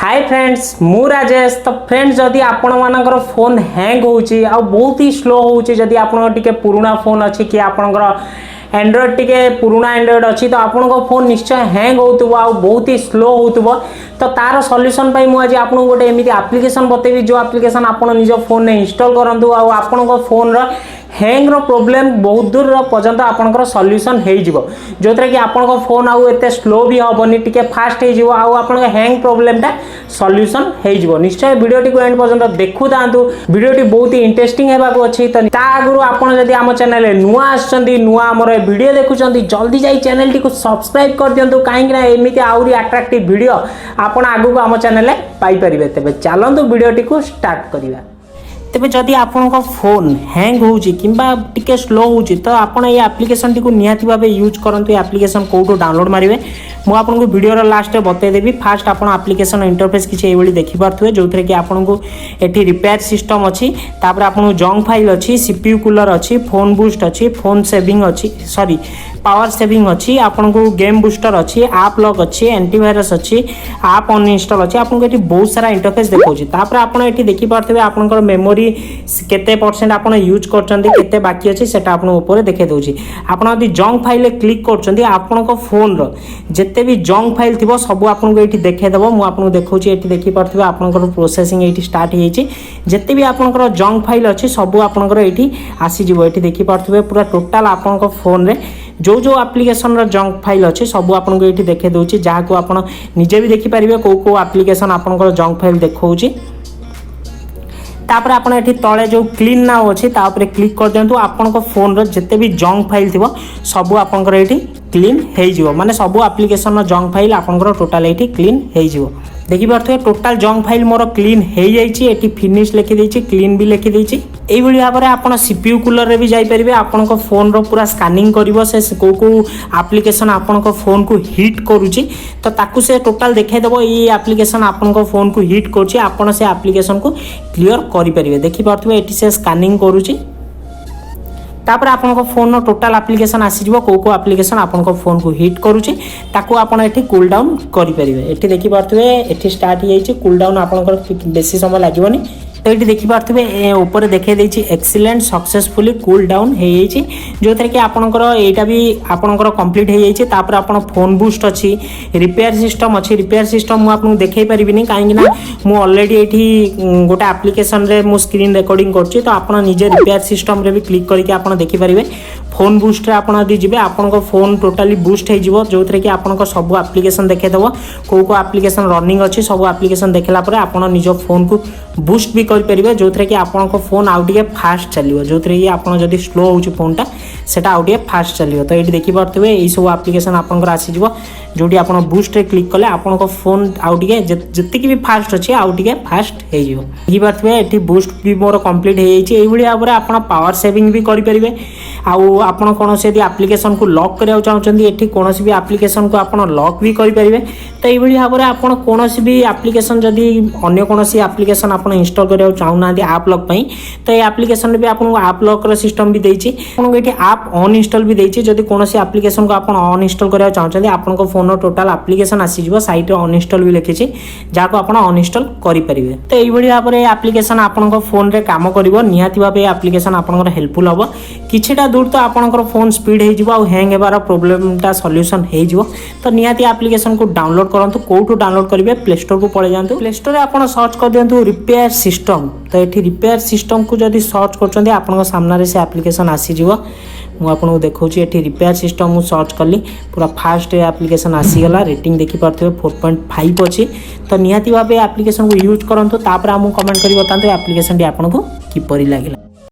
Hi friends मु राजेश। तो friends जदि आपण मानकर फोन हैंग होउची आ बहुत ही स्लो होउची जदि आपण टिके पुराना फोन अछि कि आपनकर एंड्रॉइड टिके पुराना एंड्रॉइड अछि तो आपण फोन निश्चय हैंग होउतबो आ बहुत ही स्लो होउतबो। तो तार सॉल्यूशन पाई मु आज आपन गोटे एमिति एप्लिकेशन बतेबी जो एप्लिकेशन आपण निज फोन ने इंस्टॉल करंतु आ आपण फोन रो हैंग रो प्रॉब्लम बहुत दूर पर्यंत आपनकर सॉल्यूशन हे जिवो जोतरे कि आपन फोन आउ एते स्लो भी होबनी टिके फास्ट हे जिवो आउ आपन हैंग प्रॉब्लम टा सॉल्यूशन हे जिवो। निश्चय वीडियो को एंड पर्यंत देखु तांतु वीडियो बहुत ही इंटरेस्टिंग हेबा को अछि। तो ता आगुरु आपन जदि हम चैनल रे नुआ आछंती नुआ हमर वीडियो देखुचंती जल्दी जाई चैनल टी को सब्सक्राइब कर दियंतु काहे कि ना एमिति आउरी अट्रैक्टिव वीडियो आपन आगु को हम चैनल रे पाई परिबे। तबे चलंतु वीडियो टी को स्टार्ट करिवा। तेज जदि आपण फोन हैंग होउची किंबा टिके स्लो होउची तो आपण ये एप्लिकेशन टी को निहाती भाबे यूज करंतु। एप्लिकेशन कोठो डाउनलोड मारिवे मु आपन को वीडियो रो लास्ट बतै देबी। फास्ट आपण एप्लिकेशन इंटरफेस किछ एवली देखि पारथुवे जोथरे कि आपण को एठी रिपेयर सिस्टम अछि, तापर आपण जंक फाइल अछि, सीपीयू कूलर अछि, फोन बूस्ट अछि, फोन सेविंग अछि, सॉरी पावर सेविंग अछि, आपण को गेम बूस्टर अछि, ऐप लॉक अछि, एंटीवायरस अछि, ऐप अनइंस्टॉल अछि। आपण को एठी बहुत सारा इंटरफेस देखौछि। तापर आपण एठी देखि पारथुवे आपनकर मेमोरी केते परसेंट आपण यूज करचंदी केते बाकी अछि सेटा आपण ऊपर देखे दउछि। आपण यदि जंक फाइल क्लिक करचंदी आपनक फोन रो जते भी जंक फाइल थिबो सब आपण को एठी देखे देबो। मु आपण देखौछि एठी देखि पारथुवे आपनकर प्रोसेसिंग एठी स्टार्ट हे छि। जते भी आपनकर जंक फाइल अछि सब आपनकर एठी आसी जिवो। एठी देखि पारथुवे पूरा टोटल आपनकर फोन रे जो जो एप्लिकेशन रो जंक फाइल अछि सब आपन को एठी देखे दउछि, जहा को आपण निजे भी देखि परिबे को एप्लिकेशन आपनकर जंक फाइल देखौछि। तापर आपण एठी तळे जो क्लीन नाउ अछि ता ऊपर क्लिक कर देंतु। आपन को फोन रो जते भी जंक फाइल थिबो सब आपनकर एठी क्लीन हे जिवो, माने सब एप्लिकेशन रो जंक फाइल आपनकर टोटल एठी क्लीन हे जिवो। देखि पारथुवे टोटल जंक फाइल मोर क्लीन हे जाइछि। एठी फिनिश लिखि दैछि, क्लीन भी लिखि दैछि। एई भली भाबरे आपण सीपीयू कूलर रे भी जाई परिबे। आपण को फोन रो पूरा स्कैनिंग करिवो से को एप्लिकेशन आपण को फोन को हिट करूछि तो ताकू से टोटल देखाई देबो ई एप्लिकेशन आपण को फोन को हिट करछि। आपण से एप्लिकेशन को क्लियर करि परिबे। देखि पारथुवे एठी से स्कैनिंग करूछि। तापर आपन को फोन नो टोटल एप्लिकेशन आसी जिवो को एप्लिकेशन आपन को फोन को हिट करूछि ताकू आपन एठी कूल डाउन करि परिबे। एठी देखि पारथुवे एठी स्टार्ट हे जाइछि। कूल डाउन आपन को बेसी समय लागिवनी। तो ये देखि पारथुवे ऊपर देखे देछि एक्सीलेंट सक्सेसफुली कूल डाउन हे जाइछि जोथरे कि आपनकर एटा भी आपनकर कंप्लीट हे जाइछि। तापर आपन फोन बूस्ट अछि, रिपेयर सिस्टम अछि। रिपेयर सिस्टम मु आपन देखै परिबिनी काहे कि ना मु ऑलरेडी एठी गोटे एप्लिकेशन रे मु स्क्रीन रिकॉर्डिंग करछि। तो आपन निजे रिपेयर सिस्टम रे भी क्लिक करके आपन देखि परिबे। फोन बूस्ट रे आपन यदि जिबे आपन को फोन टोटली बूस्ट हे जिवो जोथरे कि आपन को सब एप्लिकेशन देखे देबो। को एप्लिकेशन रनिंग अछि सब एप्लिकेशन देखला परे आपन निज फोन को बूस्ट भी कर परिबे जोथरे कि आपन को फोन आउ टिके फास्ट चलिवो। जोथरे कि आपन जदि स्लो होउची फोनटा सेटा आउ टिके फास्ट चलिवो। तो एठी देखि पारथुवे एई सब एप्लिकेशन आपन को आसी जिवो जोडी आपन बूस्ट रे क्लिक कले आपन को फोन आउ टिके जत्ते कि भी फास्ट अछि आउ टिके फास्ट हे जिवो। देखि पारथुवे एठी बूस्ट भी मोर कंप्लीट हे जाइछि। एई भली भाबरे आपन पावर सेविंग भी करि परिबे। आउ आपन कोनोसी यदि एप्लिकेशन को लॉक करिया चाहउछन्ती एठी कोनोसी भी एप्लिकेशन को आपन लॉक भी करि परिबे। तो एई भली भाबरे आपन कोनोसी भी एप्लिकेशन जदि अन्य कोनोसी एप्लिकेशन आपन इंस्टॉल करिया चाहउनांती ऐप लॉक पई तो ए एप्लिकेशन रे भी आपन को ऐप लॉक रो सिस्टम भी देछि। आपन को एठी ऐप अनइंस्टॉल भी देछि। जदि कोनोसी एप्लिकेशन को आपन अनइंस्टॉल करिया चाहउछन्ती आपन को फोन रो टोटल एप्लिकेशन आसी जिवो। साइड रे अनइंस्टॉल भी लिखिछि जा को आपन अनइंस्टॉल करि परिबे। तो एई भली भाबरे एप्लिकेशन आपन को फोन रे काम करिवो। निहाती भाबे एप्लिकेशन आपन को हेल्पफुल हबो। किछटा दूर तो आपन को फोन स्पीड हे जिवो आ हैंग हेबार प्रॉब्लम ता सॉल्यूशन हे जिवो। तो निहाती एप्लिकेशन को डाउनलोड करंतु। कोठो डाउनलोड करिवे प्ले स्टोर को पळे जांतु। प्ले स्टोर रे आपन सर्च कर दियंतु रिपेयर सिस्टम। तो एठी रिपेयर सिस्टम को जदि सर्च करचंदी आपन सामने रे से एप्लिकेशन आसी जिवो। मु आपन को देखौछि एठी रिपेयर सिस्टम मु सर्च करली पूरा फास्ट एप्लिकेशन आसी गला। रेटिंग देखि पारथुवे 4.5 अछि। तो निहाती भाबे एप्लिकेशन को यूज करंतु। तापर हमु कमेंट करि बतांतु एप्लिकेशन डी आपन को किपरि लागिला।